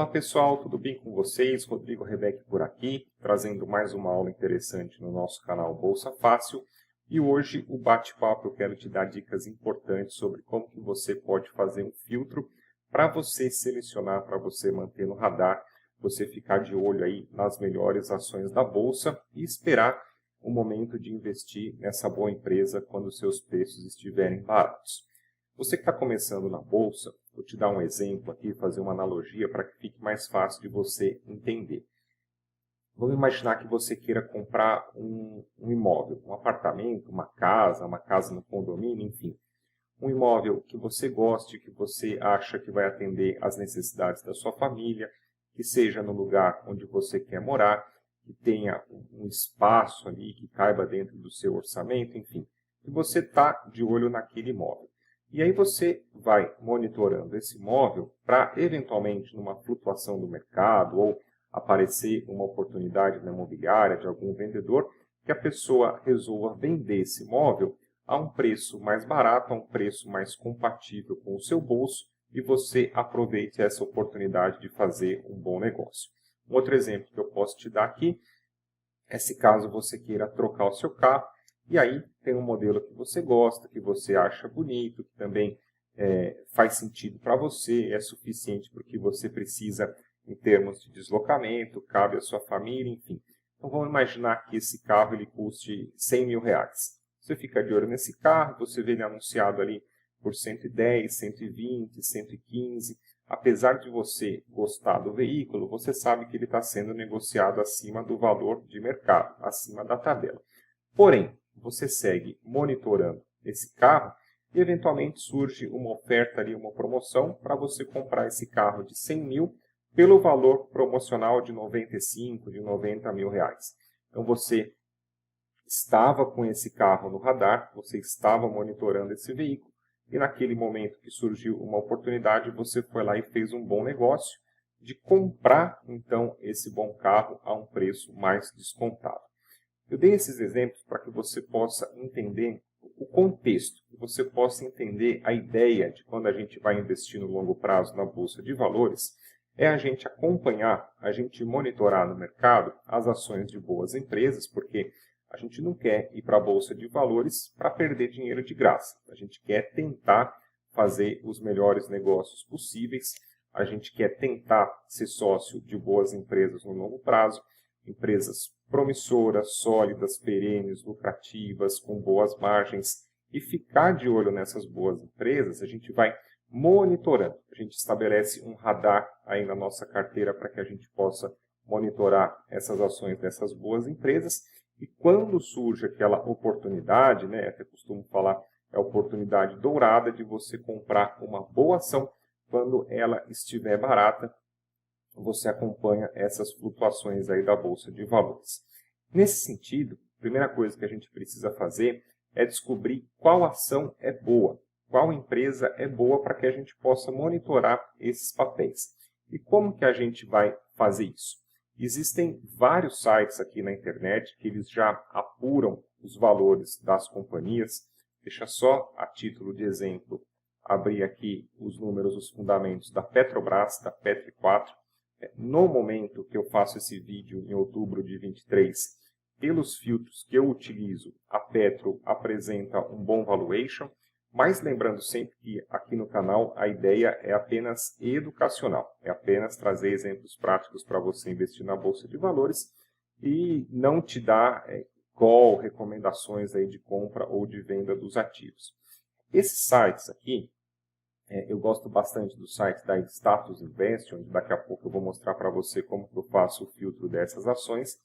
Olá pessoal, tudo bem com vocês? Rodrigo Rebeck por aqui, trazendo mais uma aula interessante no nosso canal Bolsa Fácil. E hoje o bate-papo eu quero te dar dicas importantes sobre como que você pode fazer um filtro para você selecionar, para você manter no radar, você ficar de olho aí nas melhores ações da Bolsa e esperar o momento de investir nessa boa empresa quando os seus preços estiverem baratos. Você que está começando na Bolsa, vou te dar um exemplo aqui, fazer uma analogia para que fique mais fácil de você entender. Vamos imaginar que você queira comprar um imóvel, um apartamento, uma casa no condomínio, enfim. Um imóvel que você goste, que você acha que vai atender às necessidades da sua família, que seja no lugar onde você quer morar, que tenha um espaço ali que caiba dentro do seu orçamento, enfim. Que você está de olho naquele imóvel. E aí você vai monitorando esse imóvel para, eventualmente, numa flutuação do mercado ou aparecer uma oportunidade na imobiliária de algum vendedor, que a pessoa resolva vender esse imóvel a um preço mais barato, a um preço mais compatível com o seu bolso e você aproveite essa oportunidade de fazer um bom negócio. Um outro exemplo que eu posso te dar aqui é se caso você queira trocar o seu carro, e aí tem um modelo que você gosta, que você acha bonito, que também faz sentido para você, é suficiente para o que você precisa em termos de deslocamento, cabe à sua família, enfim. Então vamos imaginar que esse carro ele custe 100 mil reais. Você fica de olho nesse carro, você vê ele anunciado ali por 110, 120, 115. Apesar de você gostar do veículo, você sabe que ele está sendo negociado acima do valor de mercado, acima da tabela. Porém, você segue monitorando esse carro e eventualmente surge uma oferta ali, uma promoção para você comprar esse carro de 100 mil pelo valor promocional de 95, de 90 mil reais. Então você estava com esse carro no radar, você estava monitorando esse veículo e naquele momento que surgiu uma oportunidade, você foi lá e fez um bom negócio de comprar então esse bom carro a um preço mais descontado. Eu dei esses exemplos para que você possa entender o contexto, que você possa entender a ideia de quando a gente vai investir no longo prazo na Bolsa de Valores, é a gente acompanhar, a gente monitorar no mercado as ações de boas empresas, porque a gente não quer ir para a Bolsa de Valores para perder dinheiro de graça. A gente quer tentar fazer os melhores negócios possíveis, a gente quer tentar ser sócio de boas empresas no longo prazo, empresas promissoras, sólidas, perenes, lucrativas, com boas margens, e ficar de olho nessas boas empresas, a gente vai monitorando. A gente estabelece um radar aí na nossa carteira para que a gente possa monitorar essas ações dessas boas empresas, e quando surge aquela oportunidade, até costumo falar, é a oportunidade dourada de você comprar uma boa ação, quando ela estiver barata, você acompanha essas flutuações aí da Bolsa de Valores. Nesse sentido, a primeira coisa que a gente precisa fazer é descobrir qual ação é boa, qual empresa é boa para que a gente possa monitorar esses papéis. E como que a gente vai fazer isso? Existem vários sites aqui na internet que eles já apuram os valores das companhias. Deixa só, a título de exemplo, abrir aqui os números, os fundamentos da Petrobras, da Petro 4. No momento que eu faço esse vídeo, em outubro de 23, pelos filtros que eu utilizo, a Petro apresenta um bom valuation, mas lembrando sempre que aqui no canal a ideia é apenas educacional, é apenas trazer exemplos práticos para você investir na Bolsa de Valores e não te dar recomendações aí de compra ou de venda dos ativos. Esses sites aqui, eu gosto bastante do site da Status Invest, onde daqui a pouco eu vou mostrar para você como que eu faço o filtro dessas ações.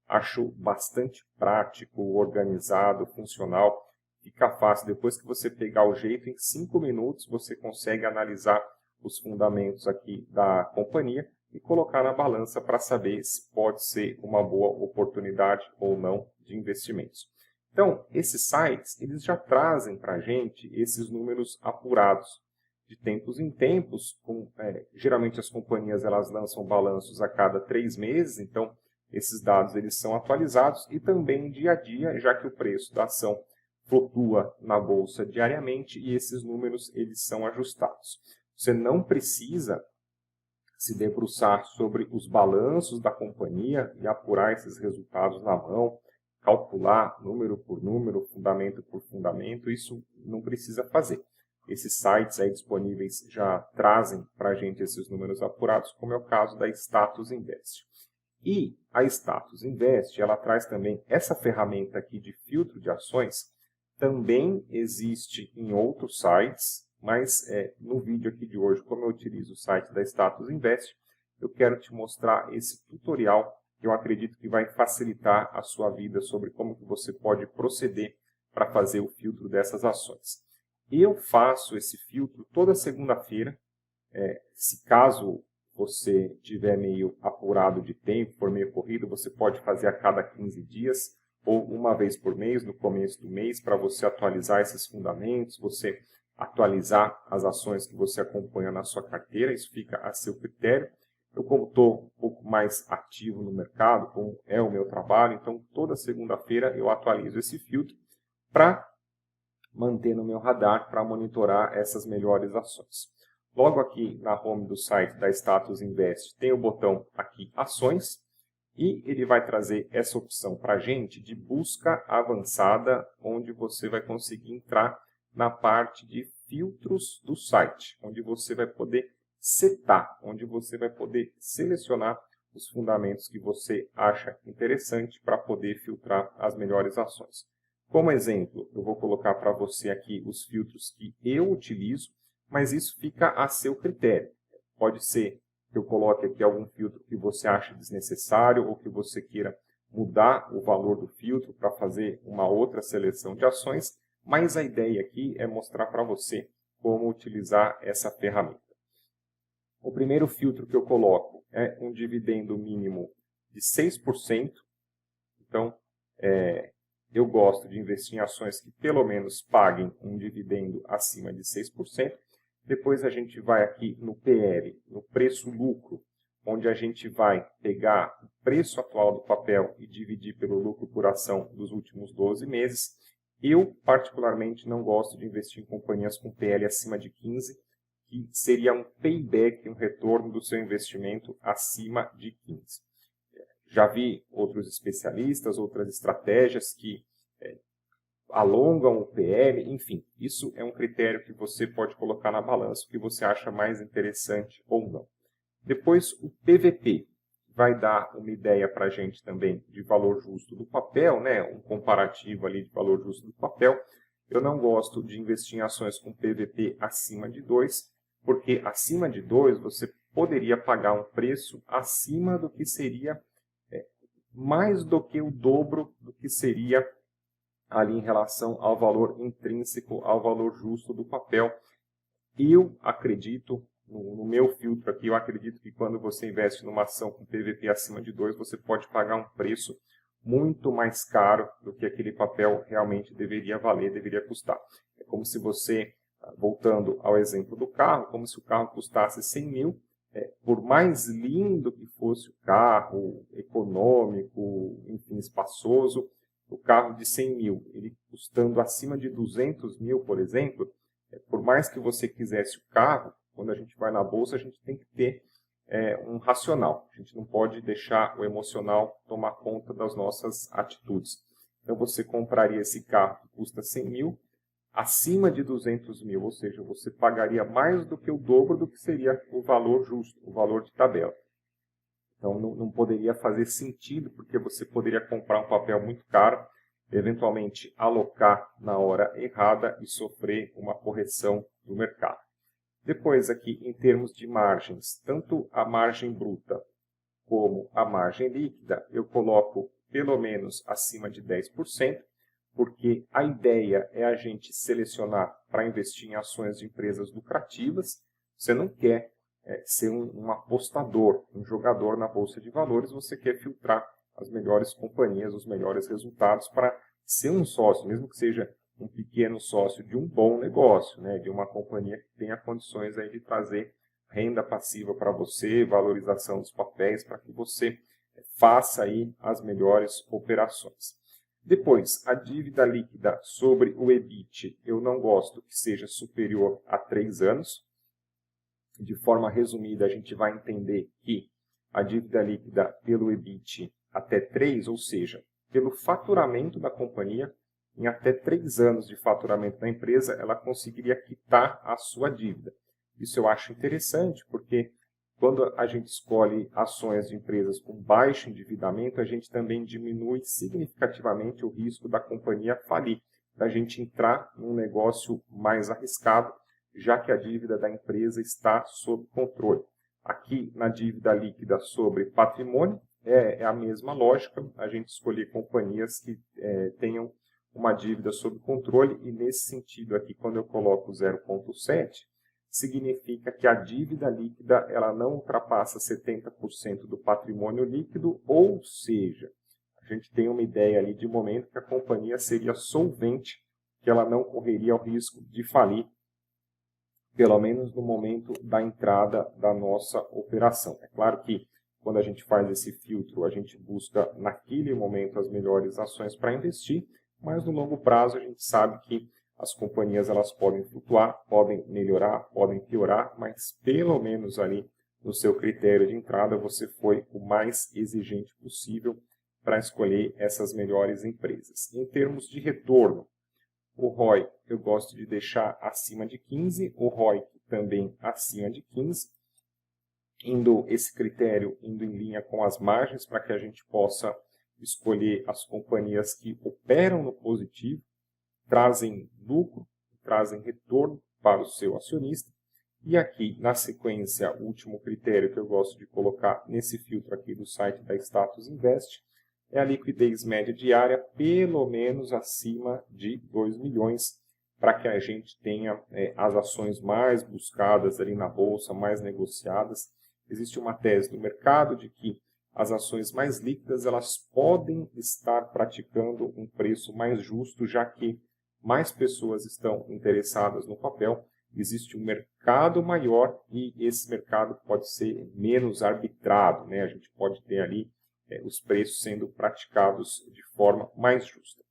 Acho bastante prático, organizado, funcional, fica fácil. Depois que você pegar o jeito, em 5 minutos você consegue analisar os fundamentos aqui da companhia e colocar na balança para saber se pode ser uma boa oportunidade ou não de investimentos. Então, esses sites eles já trazem para a gente esses números apurados. De tempos em tempos, geralmente as companhias elas lançam balanços a cada 3 meses, então esses dados eles são atualizados e também dia a dia, já que o preço da ação flutua na bolsa diariamente e esses números eles são ajustados. Você não precisa se debruçar sobre os balanços da companhia e apurar esses resultados na mão, calcular número por número, fundamento por fundamento, isso não precisa fazer. Esses sites aí disponíveis já trazem para a gente esses números apurados, como é o caso da Status Invest. E a Status Invest, ela traz também essa ferramenta aqui de filtro de ações, também existe em outros sites, mas no vídeo aqui de hoje, como eu utilizo o site da Status Invest, eu quero te mostrar esse tutorial que eu acredito que vai facilitar a sua vida sobre como que você pode proceder para fazer o filtro dessas ações. Eu faço esse filtro toda segunda-feira. Se caso você tiver meio apurado de tempo, for meio corrido, você pode fazer a cada 15 dias ou uma vez por mês, no começo do mês, para você atualizar esses fundamentos, você atualizar as ações que você acompanha na sua carteira, isso fica a seu critério. Eu, como estou um pouco mais ativo no mercado, como é o meu trabalho, então toda segunda-feira eu atualizo esse filtro para manter no meu radar, para monitorar essas melhores ações. Logo aqui na home do site da Status Invest tem o botão aqui Ações e ele vai trazer essa opção para a gente de busca avançada, onde você vai conseguir entrar na parte de filtros do site, onde você vai poder setar, onde você vai poder selecionar os fundamentos que você acha interessante para poder filtrar as melhores ações. Como exemplo, eu vou colocar para você aqui os filtros que eu utilizo, mas isso fica a seu critério. Pode ser que eu coloque aqui algum filtro que você acha desnecessário ou que você queira mudar o valor do filtro para fazer uma outra seleção de ações, mas a ideia aqui é mostrar para você como utilizar essa ferramenta. O primeiro filtro que eu coloco é um dividendo mínimo de 6%. Então, eu gosto de investir em ações que pelo menos paguem um dividendo acima de 6%. Depois a gente vai aqui no PL, no preço-lucro, onde a gente vai pegar o preço atual do papel e dividir pelo lucro por ação dos últimos 12 meses. Eu, particularmente, não gosto de investir em companhias com PL acima de 15, que seria um payback, um retorno do seu investimento acima de 15. Já vi outros especialistas, outras estratégias que alongam o PL, enfim, isso é um critério que você pode colocar na balança, o que você acha mais interessante ou não. Depois, o PVP vai dar uma ideia para a gente também de valor justo do papel, né? Um comparativo ali de valor justo do papel. Eu não gosto de investir em ações com PVP acima de 2, porque acima de 2 você poderia pagar um preço acima do que seria mais do que o dobro do que seria ali em relação ao valor intrínseco, ao valor justo do papel. Eu acredito, no meu filtro aqui, eu acredito que quando você investe numa ação com PVP acima de 2, você pode pagar um preço muito mais caro do que aquele papel realmente deveria valer, deveria custar. É como se você, voltando ao exemplo do carro, como se o carro custasse 100 mil, por mais lindo que fosse o carro, econômico, enfim, espaçoso, o carro de 100 mil, ele custando acima de 200 mil, por exemplo, por mais que você quisesse o carro, quando a gente vai na bolsa, a gente tem que ter um racional. A gente não pode deixar o emocional tomar conta das nossas atitudes. Então, você compraria esse carro que custa 100 mil, acima de 200 mil, ou seja, você pagaria mais do que o dobro do que seria o valor justo, o valor de tabela. Então, não poderia fazer sentido, porque você poderia comprar um papel muito caro, eventualmente alocar na hora errada e sofrer uma correção do mercado. Depois, aqui, em termos de margens, tanto a margem bruta como a margem líquida, eu coloco pelo menos acima de 10%, porque a ideia é a gente selecionar para investir em ações de empresas lucrativas. Você não quer ser um apostador, um jogador na bolsa de valores, você quer filtrar as melhores companhias, os melhores resultados para ser um sócio, mesmo que seja um pequeno sócio de um bom negócio, né, de uma companhia que tenha condições aí de trazer renda passiva para você, valorização dos papéis, para que você faça aí as melhores operações. Depois, a dívida líquida sobre o EBIT, eu não gosto que seja superior a 3 anos. de forma resumida, a gente vai entender que a dívida líquida pelo EBIT até 3, ou seja, pelo faturamento da companhia, em até 3 anos de faturamento da empresa, ela conseguiria quitar a sua dívida. Isso eu acho interessante, porque quando a gente escolhe ações de empresas com baixo endividamento, a gente também diminui significativamente o risco da companhia falir, da gente entrar num negócio mais arriscado, já que a dívida da empresa está sob controle. Aqui, na dívida líquida sobre patrimônio, é a mesma lógica, a gente escolher companhias que tenham uma dívida sob controle, e nesse sentido aqui, quando eu coloco 0,7, significa que a dívida líquida ela não ultrapassa 70% do patrimônio líquido, ou seja, a gente tem uma ideia ali de momento que a companhia seria solvente, que ela não correria o risco de falir, pelo menos no momento da entrada da nossa operação. É claro que quando a gente faz esse filtro, a gente busca naquele momento as melhores ações para investir, mas no longo prazo a gente sabe que as companhias elas podem flutuar, podem melhorar, podem piorar, mas pelo menos ali no seu critério de entrada você foi o mais exigente possível para escolher essas melhores empresas. Em termos de retorno, o ROI eu gosto de deixar acima de 15, o ROIC também acima de 15, esse critério indo em linha com as margens para que a gente possa escolher as companhias que operam no positivo, trazem lucro, trazem retorno para o seu acionista. E aqui, na sequência, o último critério que eu gosto de colocar nesse filtro aqui do site da Status Invest é a liquidez média diária, pelo menos acima de 2 milhões, para que a gente tenha as ações mais buscadas ali na bolsa, mais negociadas. Existe uma tese no mercado de que as ações mais líquidas elas podem estar praticando um preço mais justo, já que mais pessoas estão interessadas no papel, existe um mercado maior e esse mercado pode ser menos arbitrado, né? A gente pode ter ali os preços sendo praticados de forma mais justa.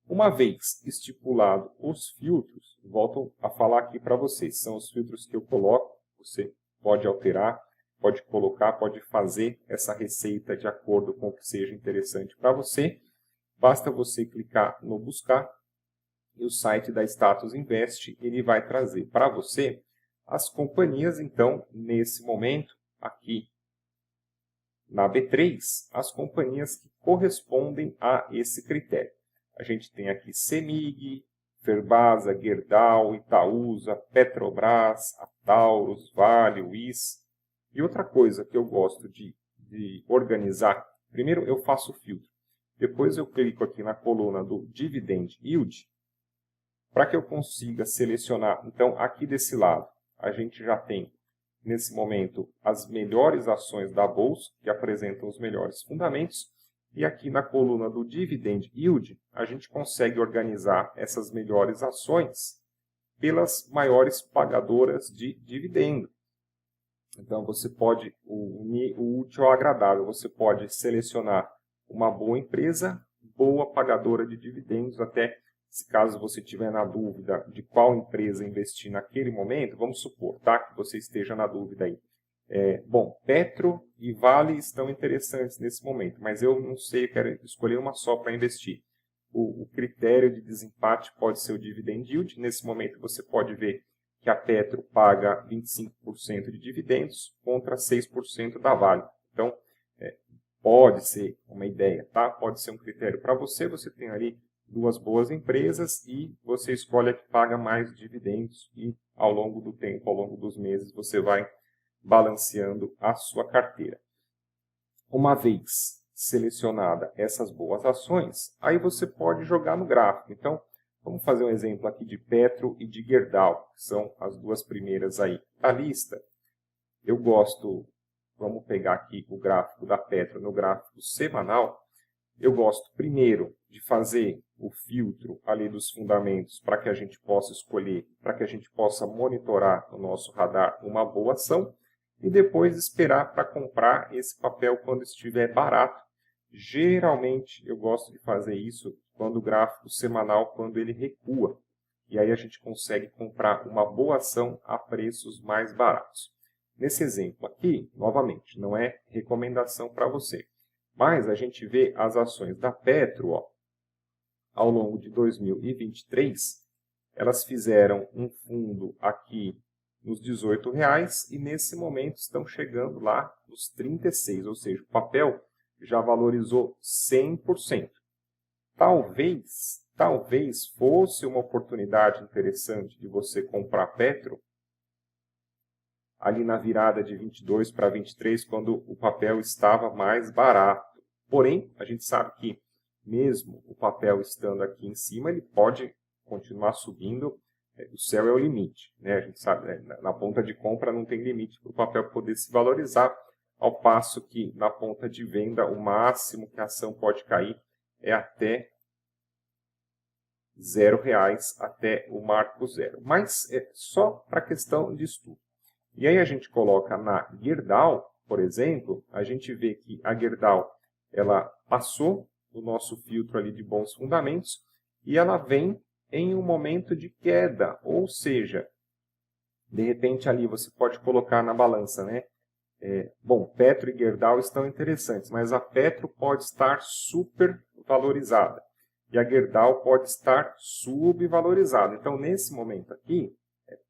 Uma vez estipulado os filtros, volto a falar aqui para vocês, são os filtros que eu coloco, você pode alterar, pode colocar, pode fazer essa receita de acordo com o que seja interessante para você. Basta você clicar no buscar e o site da Status Invest ele vai trazer para você as companhias, então, nesse momento, aqui na B3, as companhias que correspondem a esse critério. A gente tem aqui CEMIG, Ferbasa, Gerdau, Itaúsa, Petrobras, Ataurus, Vale, WIS. E outra coisa que eu gosto de organizar, primeiro eu faço o filtro, depois eu clico aqui na coluna do Dividend Yield, para que eu consiga selecionar. Então, aqui desse lado, a gente já tem, nesse momento, as melhores ações da bolsa, que apresentam os melhores fundamentos, e aqui na coluna do Dividend Yield, a gente consegue organizar essas melhores ações pelas maiores pagadoras de dividendo. Então, você pode unir o útil ao agradável. Você pode selecionar uma boa empresa, boa pagadora de dividendos, até se caso você estiver na dúvida de qual empresa investir naquele momento, vamos supor, tá, que você esteja na dúvida aí. Bom, Petro e Vale estão interessantes nesse momento, mas eu não sei, eu quero escolher uma só para investir. O critério de desempate pode ser o Dividend Yield. Nesse momento você pode ver que a Petro paga 25% de dividendos contra 6% da Vale. Então, pode ser uma ideia, tá? Pode ser um critério para você. Você tem ali duas boas empresas e você escolhe a que paga mais dividendos e ao longo do tempo, ao longo dos meses, você vai balanceando a sua carteira. Uma vez selecionada essas boas ações, aí você pode jogar no gráfico. Então, vamos fazer um exemplo aqui de Petro e de Gerdau, que são as duas primeiras aí da lista. Eu gosto, vamos pegar aqui o gráfico da Petro no gráfico semanal. Eu gosto primeiro de fazer o filtro ali dos fundamentos para que a gente possa escolher, para que a gente possa monitorar no nosso radar uma boa ação e depois esperar para comprar esse papel quando estiver barato. Geralmente eu gosto de fazer isso quando o gráfico semanal, quando ele recua. E aí a gente consegue comprar uma boa ação a preços mais baratos. Nesse exemplo aqui, novamente, não é recomendação para você, mas a gente vê as ações da Petro, ó, ao longo de 2023, elas fizeram um fundo aqui nos R$18 e nesse momento estão chegando lá nos 36, ou seja, o papel já valorizou 100%. Talvez fosse uma oportunidade interessante de você comprar Petro ali na virada de 22 para 23, quando o papel estava mais barato. Porém, a gente sabe que mesmo o papel estando aqui em cima, ele pode continuar subindo. O céu é o limite, né? A gente sabe, né? Na ponta de compra não tem limite para o papel poder se valorizar, ao passo que na ponta de venda o máximo que a ação pode cair é até R$0, até o marco zero. Mas é só para questão de estudo. E aí a gente coloca na Gerdau, por exemplo, a gente vê que a Gerdau ela passou o nosso filtro ali de bons fundamentos e ela vem em um momento de queda, ou seja, de repente ali você pode colocar na balança, né? Bom, Petro e Gerdau estão interessantes, mas a Petro pode estar super valorizada e a Gerdau pode estar subvalorizada. Então, nesse momento aqui,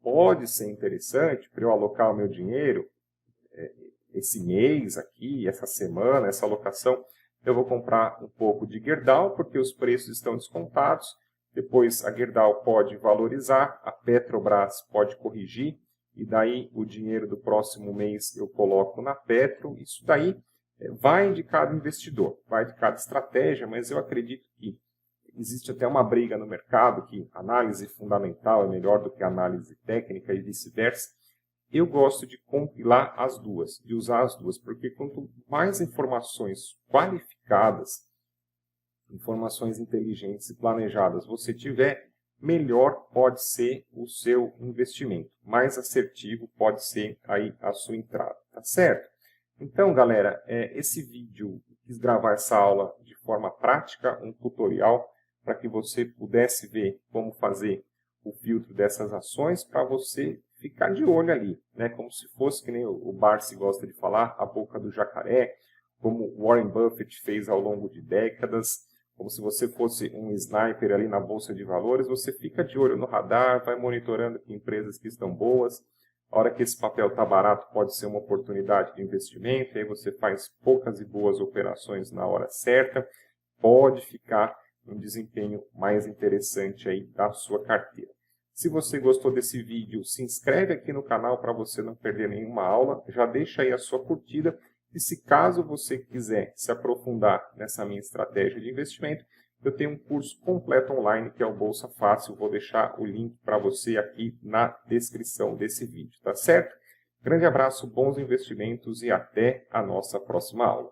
pode ser interessante para eu alocar o meu dinheiro esse mês aqui, essa semana, essa alocação. Eu vou comprar um pouco de Gerdau, porque os preços estão descontados. Depois a Gerdau pode valorizar, a Petrobras pode corrigir, e daí o dinheiro do próximo mês eu coloco na Petro. Isso daí vai de cada investidor, vai de cada estratégia, mas eu acredito que existe até uma briga no mercado que análise fundamental é melhor do que análise técnica e vice-versa. Eu gosto de compilar as duas, de usar as duas, porque quanto mais informações qualificadas, informações inteligentes e planejadas você tiver, melhor pode ser o seu investimento, mais assertivo pode ser aí a sua entrada, tá certo? Então, galera, esse vídeo, eu quis gravar essa aula de forma prática, um tutorial, para que você pudesse ver como fazer o filtro dessas ações, para você ficar de olho ali, né? Como se fosse, que nem o Barsi gosta de falar, a boca do jacaré, como Warren Buffett fez ao longo de décadas, como se você fosse um sniper ali na Bolsa de Valores, você fica de olho no radar, vai monitorando que empresas que estão boas. A hora que esse papel está barato, pode ser uma oportunidade de investimento, e aí você faz poucas e boas operações na hora certa, pode ficar um desempenho mais interessante aí da sua carteira. Se você gostou desse vídeo, se inscreve aqui no canal para você não perder nenhuma aula, já deixa aí a sua curtida, e se caso você quiser se aprofundar nessa minha estratégia de investimento, eu tenho um curso completo online que é o Bolsa Fácil, vou deixar o link para você aqui na descrição desse vídeo, tá certo? Grande abraço, bons investimentos e até a nossa próxima aula.